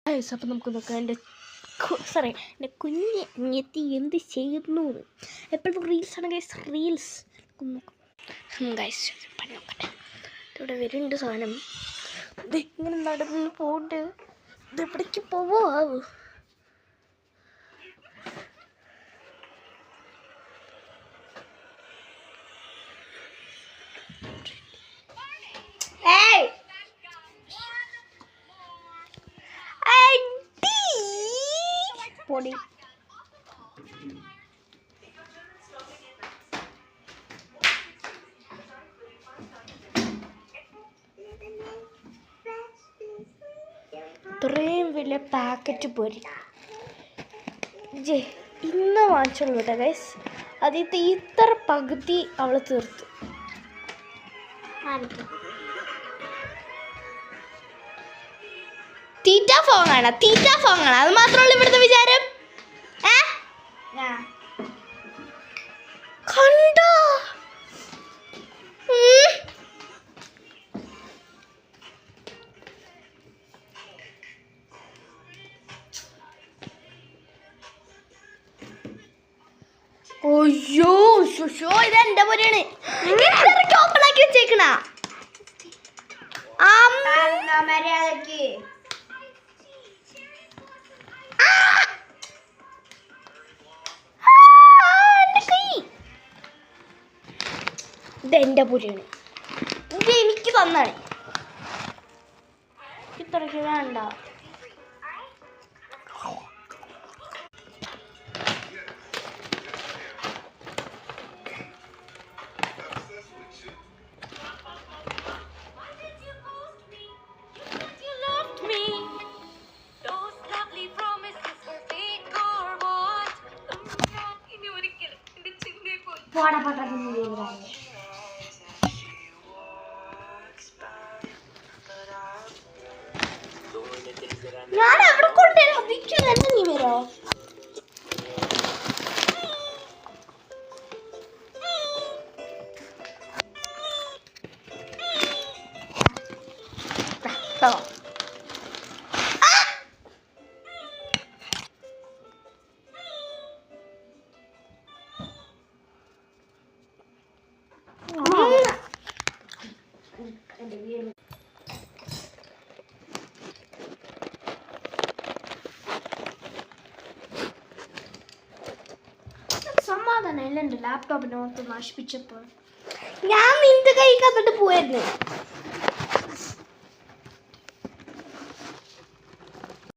അപ്പം നമുക്ക് നോക്കാം എൻ്റെ കുഞ്ഞെത്തി എന്ത് ചെയ്യുന്നു. എപ്പോഴും റീൽസ് ആണ് ഗൈസ്, റീൽസ് നോക്കാം ഗൈസ്. പണി നോക്കട്ടെ. ഇവിടെ വരുന്നുണ്ട് സാധനം. ഇത് ഇങ്ങനെ നടന്ന് പോയിട്ട് ഇത് എവിടേക്ക് പോവോ ആവോ. പൊടി ഇത്രയും വലിയ പാക്കറ്റ് പൊരി ഇന്ന് വാങ്ങിച്ചോളൂ കേട്ടോ ഗൈസ്. അതിൽ ഇത്ര പകുതി അവൾ തീർത്തു. തീറ്റ ഫോങ്ങാണ് അത് മാത്രമല്ല ഇവിടുത്തെ വിചാരം. കണ്ടോ അയ്യോ ശുശോ, ഇത് എന്റെ പോലെയാണ്. ഓപ്പൺ ആക്കി വെച്ചേക്കണ ഇതെന്റെ പുലിയാണ്. ഇത് എനിക്ക് തന്നാണ്. ഇത്രയ്ക്ക് വേണ്ട. ഞാൻ എവിടെ കൊണ്ടുവരാം. തന്നെ നീ വരോ? സമാധാനം എല്ലാം ലാപ്ടോപ്പിനോട്ട് നശിപ്പിച്ചപ്പോൾ ഞാൻ നിന്റെ കൈ കന്നിട്ട് പോയിരുന്നു.